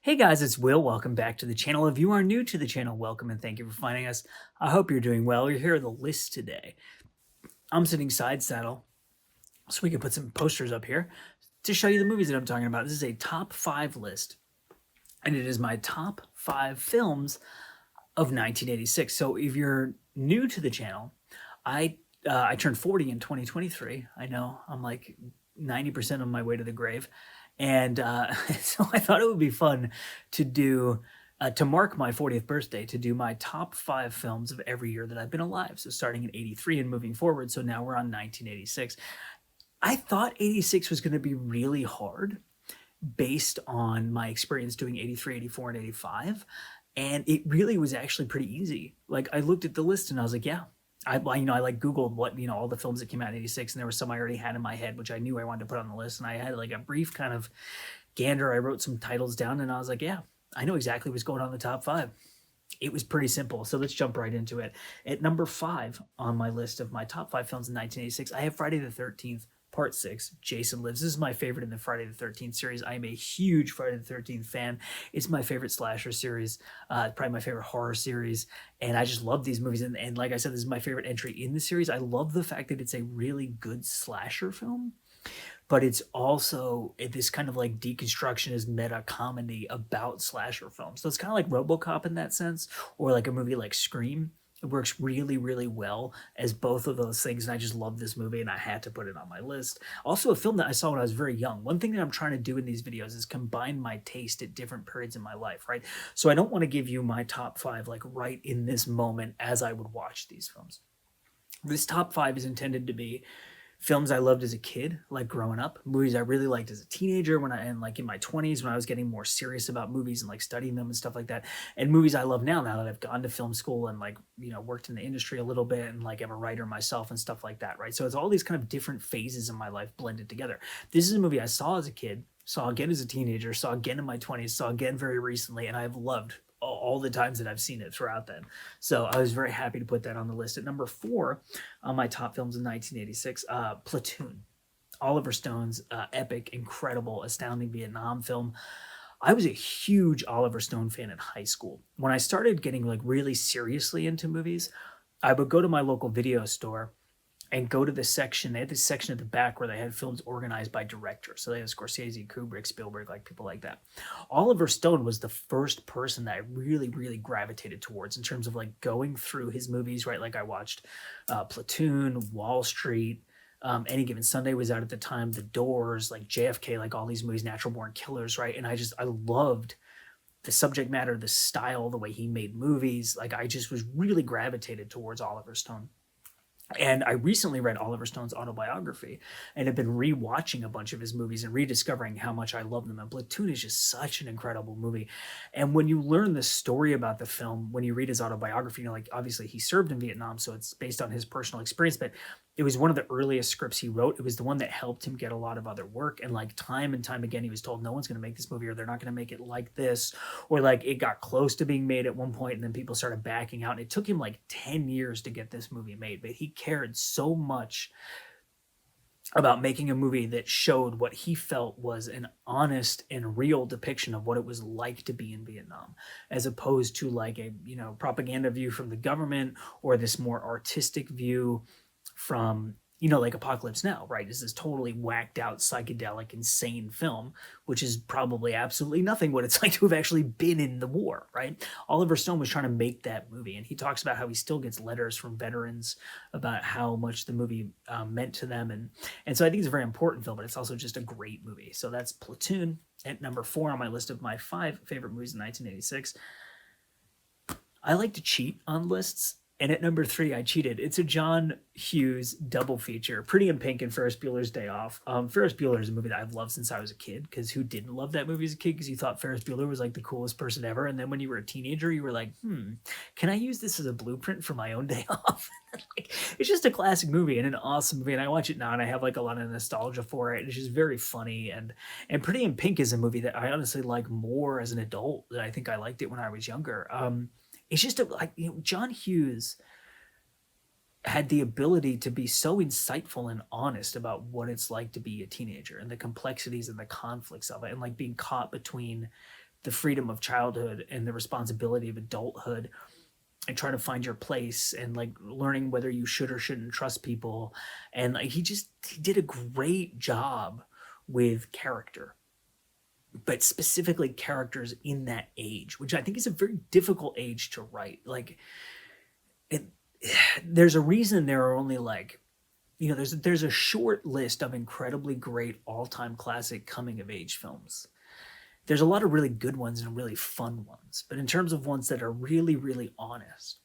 Hey guys, it's Will. Welcome back to the channel. If you are new to the channel, welcome and thank you for finding us. I hope you're doing well. You're here are the list today. I'm sitting side saddle so we can put some posters up here to show you the movies that I'm talking about. This is a top 5 list, and it is my top 5 films of 1986. So if you're new to the channel, I turned 40 in 2023. I know I'm like 90% on my way to the grave, and so I thought it would be fun to do to mark my 40th birthday to do my top 5 films of every year that I've been alive. So starting in 83 and moving forward. So now we're on 1986. I thought 86 was going to be really hard based on my experience doing 83, 84, and 85. And it really was actually pretty easy. Like I looked at the list and I was like, yeah, I like Googled what, all the films that came out in 86, and there were some I already had in my head, which I knew I wanted to put on the list. And I had like a brief kind of gander. I wrote some titles down and I was like, yeah, I know exactly what's going on in the top 5. It was pretty simple. So let's jump right into it. At number 5 on my list of my top 5 films in 1986, I have Friday the 13th, Part 6, Jason Lives. This is my favorite in the Friday the 13th series. I am a huge Friday the 13th fan. It's my favorite slasher series, probably my favorite horror series, and I just love these movies. And like I said, this is my favorite entry in the series. I love the fact that it's a really good slasher film, but it's also this kind of like deconstructionist meta comedy about slasher films. So it's kind of like RoboCop in that sense, or like a movie like Scream. It works really, really well as both of those things, and I just love this movie, and I had to put it on my list. Also, a film that I saw when I was very young. One thing that I'm trying to do in these videos is combine my taste at different periods in my life, right? So I don't want to give you my top 5 like right in this moment as I would watch these films. This top 5 is intended to be films I loved as a kid, like growing up, movies I really liked as a teenager and like in my 20s when I was getting more serious about movies and like studying them and stuff like that, and movies I love now that I've gone to film school and like, worked in the industry a little bit and like I'm a writer myself and stuff like that, right? So it's all these kind of different phases in my life blended together. This is a movie I saw as a kid, saw again as a teenager, saw again in my 20s, saw again very recently, and I've loved all the times that I've seen it throughout then. So I was very happy to put that on the list. At number 4 on my top films in 1986, Platoon. Oliver Stone's epic, incredible, astounding Vietnam film. I was a huge Oliver Stone fan in high school. When I started getting like really seriously into movies, I would go to my local video store and go to the section. They had this section at the back where they had films organized by director. So they had Scorsese, Kubrick, Spielberg, like people like that. Oliver Stone was the first person that I really, really gravitated towards in terms of like going through his movies, right? Like I watched Platoon, Wall Street, Any Given Sunday was out at the time, The Doors, like JFK, like all these movies, Natural Born Killers, right? And I loved the subject matter, the style, the way he made movies. Like I just was really gravitated towards Oliver Stone. And I recently read Oliver Stone's autobiography and have been rewatching a bunch of his movies and rediscovering how much I love them. And Platoon is just such an incredible movie. And when you learn the story about the film, when you read his autobiography, like obviously he served in Vietnam, so it's based on his personal experience, but it was one of the earliest scripts he wrote. It was the one that helped him get a lot of other work. And like time and time again, he was told no one's going to make this movie, or they're not going to make it like this, or like it got close to being made at one point and then people started backing out. And it took him like 10 years to get this movie made, but he cared so much about making a movie that showed what he felt was an honest and real depiction of what it was like to be in Vietnam, as opposed to like a propaganda view from the government or this more artistic view from like Apocalypse Now, right? Is this totally whacked out, psychedelic, insane film, which is probably absolutely nothing what it's like to have actually been in the war, right? Oliver Stone was trying to make that movie, and he talks about how he still gets letters from veterans about how much the movie meant to them, and so I think it's a very important film, but it's also just a great movie. So that's Platoon at number 4 on my list of my 5 favorite movies in 1986. I like to cheat on lists. And at number 3, I cheated. It's a John Hughes double feature, Pretty in Pink and Ferris Bueller's Day Off. Ferris Bueller is a movie that I've loved since I was a kid, because who didn't love that movie as a kid? Because you thought Ferris Bueller was like the coolest person ever. And then when you were a teenager, you were like, can I use this as a blueprint for my own day off? Like, it's just a classic movie and an awesome movie. And I watch it now and I have like a lot of nostalgia for it. It's just very funny. And Pretty in Pink is a movie that I honestly like more as an adult than I think I liked it when I was younger. It's just John Hughes had the ability to be so insightful and honest about what it's like to be a teenager and the complexities and the conflicts of it, and like being caught between the freedom of childhood and the responsibility of adulthood and trying to find your place and like learning whether you should or shouldn't trust people. And like he did a great job with character, but specifically characters in that age, which I think is a very difficult age to write. Like it, there's a reason there are only like, you know, there's a short list of incredibly great all-time classic coming of age films. There's a lot of really good ones and really fun ones, but in terms of ones that are really, really honest,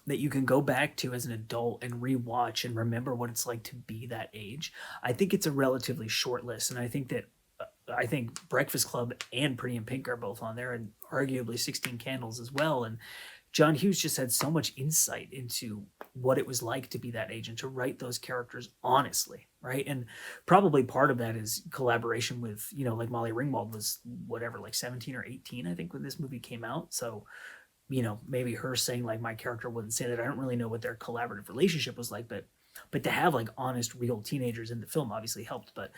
that you can go back to as an adult and rewatch and remember what it's like to be that age, I think it's a relatively short list. And I think Breakfast Club and Pretty in Pink are both on there, and arguably 16 Candles as well. And John Hughes just had so much insight into what it was like to be that age and to write those characters honestly, right? And probably part of that is collaboration with, you know, like Molly Ringwald was whatever, like 17 or 18, I think, when this movie came out. So, you know, maybe her saying like my character wouldn't say that. I don't really know what their collaborative relationship was like, but to have like honest, real teenagers in the film obviously helped. But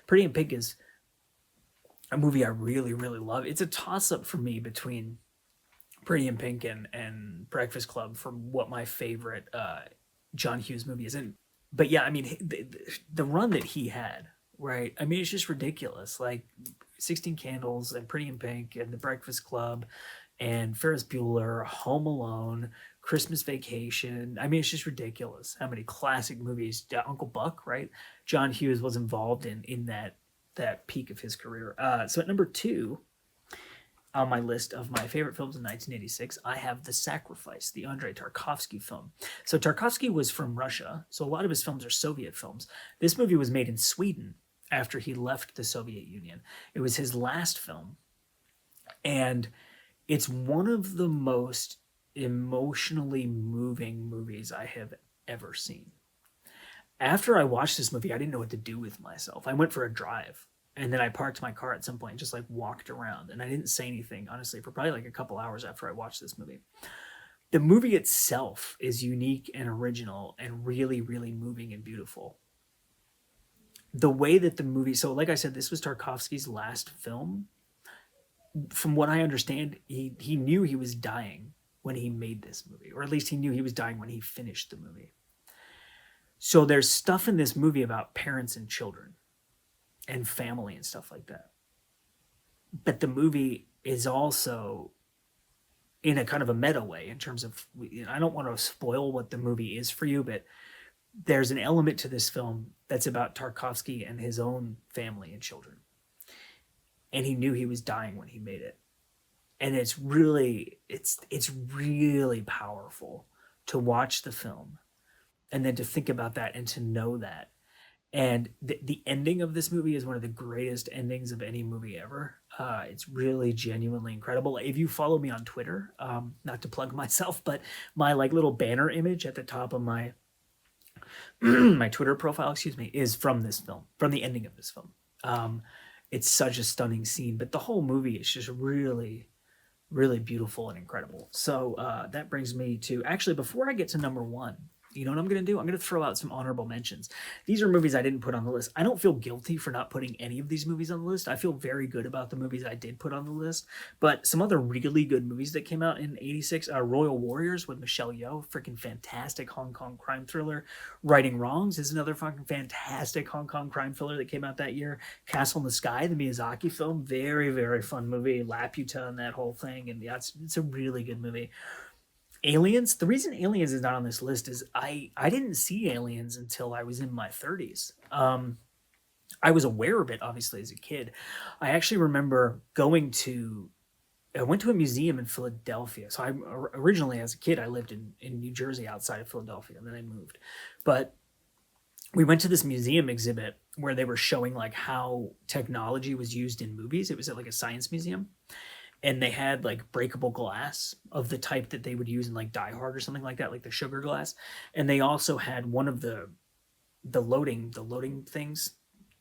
Pretty in Pink is a movie I really, really love. It's a toss-up for me between Pretty in Pink and Breakfast Club for what my favorite John Hughes movie is. But yeah, I mean, the run that he had, right? I mean, it's just ridiculous. Like 16 Candles and Pretty in Pink and The Breakfast Club and Ferris Bueller, Home Alone, Christmas Vacation. I mean, it's just ridiculous how many classic movies. Uncle Buck, right? John Hughes was involved in that peak of his career. So at number 2 on my list of my favorite films in 1986, I have The Sacrifice, the Andrei Tarkovsky film. So Tarkovsky was from Russia, so a lot of his films are Soviet films. This movie was made in Sweden after he left the Soviet Union. It was his last film, and it's one of the most emotionally moving movies I have ever seen. After I watched this movie, I didn't know what to do with myself. I went for a drive, and then I parked my car at some point and just like walked around, and I didn't say anything, honestly, for probably like a couple hours after I watched this movie. The movie itself is unique and original and really, really moving and beautiful. The way that the movie, so like I said, this was Tarkovsky's last film. From what I understand, he knew he was dying when he made this movie, or at least he knew he was dying when he finished the movie. So there's stuff in this movie about parents and children and family and stuff like that. But the movie is also in a kind of a meta way in terms of, I don't want to spoil what the movie is for you, but there's an element to this film that's about Tarkovsky and his own family and children. And he knew he was dying when he made it. And it's really powerful to watch the film and then to think about that and to know that. And the ending of this movie is one of the greatest endings of any movie ever. It's really genuinely incredible. If you follow me on Twitter, not to plug myself, but my like little banner image at the top of my my Twitter profile, is from this film, from the ending of this film. It's such a stunning scene, but the whole movie is just really, really beautiful and incredible. So that brings me to, actually, before I get to number 1, you know what I'm going to do? I'm going to throw out some honorable mentions. These are movies I didn't put on the list. I don't feel guilty for not putting any of these movies on the list. I feel very good about the movies I did put on the list. But some other really good movies that came out in 86, Royal Warriors with Michelle Yeoh, freaking fantastic Hong Kong crime thriller. Righting Wrongs is another fucking fantastic Hong Kong crime thriller that came out that year. Castle in the Sky, the Miyazaki film, very, very fun movie. Laputa and that whole thing. And yeah, it's a really good movie. Aliens. The reason Aliens is not on this list is I didn't see Aliens until I was in my 30s. I was aware of it, obviously, as a kid. I actually remember I went to a museum in Philadelphia. So originally, as a kid, I lived in New Jersey outside of Philadelphia, and then I moved. But we went to this museum exhibit where they were showing like how technology was used in movies. It was at like a science museum. And they had like breakable glass of the type that they would use in like Die Hard or something like that, like the sugar glass. And they also had one of the loading things,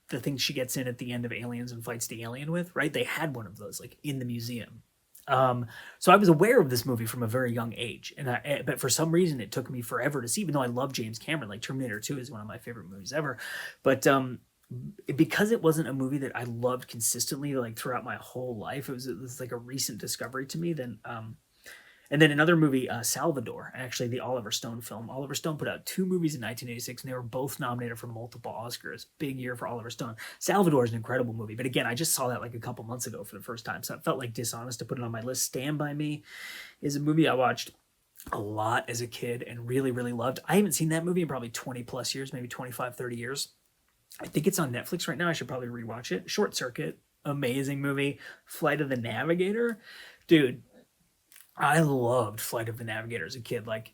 the thing she gets in at the end of Aliens and fights the alien with, right? They had one of those like in the museum. So I was aware of this movie from a very young age, but for some reason it took me forever to see, even though I love James Cameron. Like Terminator 2 is one of my favorite movies ever. But because it wasn't a movie that I loved consistently like throughout my whole life. It was like a recent discovery to me. And then another movie, Salvador, actually the Oliver Stone film. Oliver Stone put out two movies in 1986, and they were both nominated for multiple Oscars. Big year for Oliver Stone. Salvador is an incredible movie, but again, I just saw that like a couple months ago for the first time, so it felt like dishonest to put it on my list. Stand By Me is a movie I watched a lot as a kid and really, really loved. I haven't seen that movie in probably 20 plus years, maybe 25, 30 years. I think it's on Netflix right now. I should probably rewatch it. Short Circuit, amazing movie. Flight of the Navigator, dude, I loved Flight of the Navigator as a kid. Like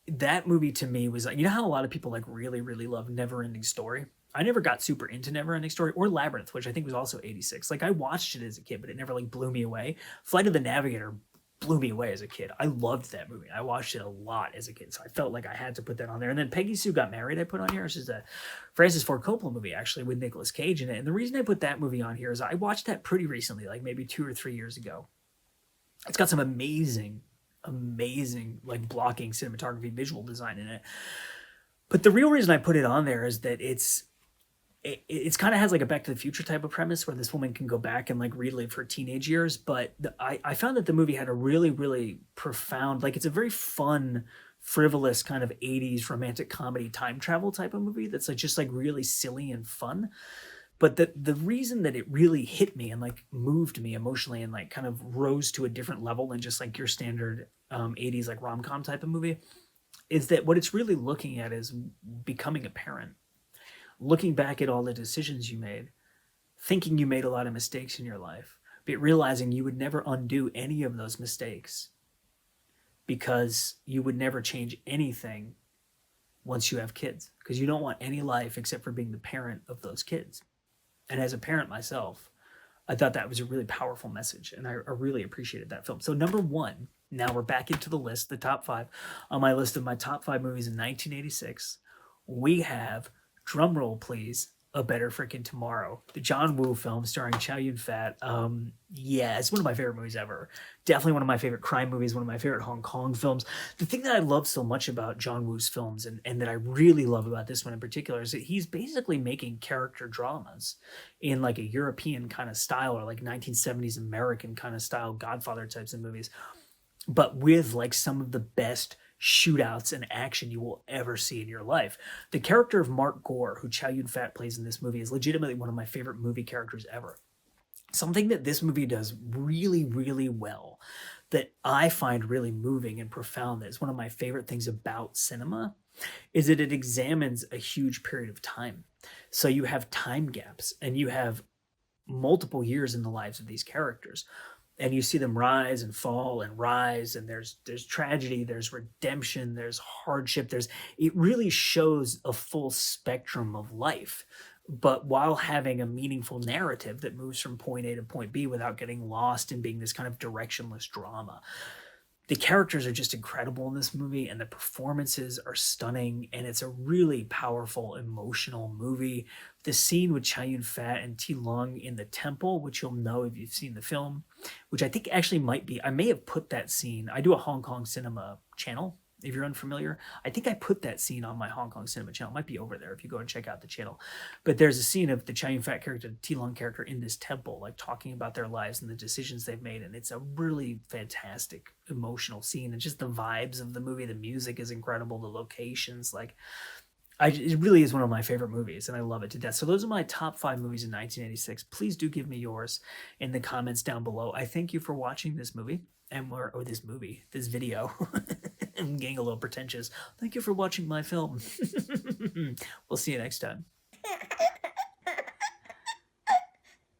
that movie to me was like, you know how a lot of people like really, really love Never Ending Story? I never got super into Never Ending Story or Labyrinth, which I think was also 86. Like I watched it as a kid, but it never like blew me away. Flight of the Navigator blew me away as a kid. I loved that movie. I watched it a lot as a kid, so I felt like I had to put that on there. And then Peggy Sue Got Married, I put on here, which is a Francis Ford Coppola movie actually with Nicolas Cage in it. And the reason I put that movie on here is I watched that pretty recently, like maybe 2 or 3 years ago. It's got some amazing, amazing like blocking cinematography, visual design in it. But the real reason I put it on there is that it's kind of has like a Back to the Future type of premise where this woman can go back and like relive her teenage years. But I found that the movie had a really, really profound, like it's a very fun, frivolous kind of 80s romantic comedy time travel type of movie that's like just like really silly and fun. But the reason that it really hit me and like moved me emotionally and like kind of rose to a different level than just like your standard 80s like rom-com type of movie is that what it's really looking at is becoming a parent, looking back at all the decisions you made, thinking you made a lot of mistakes in your life, but realizing you would never undo any of those mistakes because you would never change anything once you have kids, because you don't want any life except for being the parent of those kids. And as a parent myself, I thought that was a really powerful message, and I really appreciated that film. So number one, now we're back into the list, the top five. On my list of my top five movies in 1986, we have, drum roll please, A Better Freaking Tomorrow, the John Woo film starring Chow Yun-fat. Yeah, it's one of my favorite movies ever. Definitely one of my favorite crime movies, one of my favorite Hong Kong films. The thing that I love so much about John Woo's films, and that I really love about this one in particular, is that he's basically making character dramas in like a European kind of style or like 1970s American kind of style, Godfather types of movies, but with like some of the best shootouts and action you will ever see in your life. The character of Mark Gore, who Chow Yun-fat plays in this movie, is legitimately one of my favorite movie characters ever. Something that this movie does really, really well, that I find really moving and profound, that is one of my favorite things about cinema, is that it examines a huge period of time. So you have time gaps and you have multiple years in the lives of these characters, and you see them rise and fall and rise, and there's tragedy, there's redemption, there's hardship, there's, it really shows a full spectrum of life, but while having a meaningful narrative that moves from point A to point B without getting lost in being this kind of directionless drama. The characters are just incredible in this movie, and the performances are stunning, and it's a really powerful, emotional movie. The scene with Chow Yun-fat and T. Lung in the temple, which you'll know if you've seen the film, which I think actually might be, I may have put that scene, I do a Hong Kong cinema channel, if you're unfamiliar. I think I put that scene on my Hong Kong cinema channel. It might be over there if you go and check out the channel. But there's a scene of the Chow Yun-fat character, the T. Lung character in this temple, like talking about their lives and the decisions they've made. And it's a really fantastic, emotional scene. And just the vibes of the movie, the music is incredible, the locations, like, it really is one of my favorite movies, and I love it to death. So those are my top five movies in 1986. Please do give me yours in the comments down below. I thank you for watching this movie, this video. I'm getting a little pretentious. Thank you for watching my film. We'll see you next time.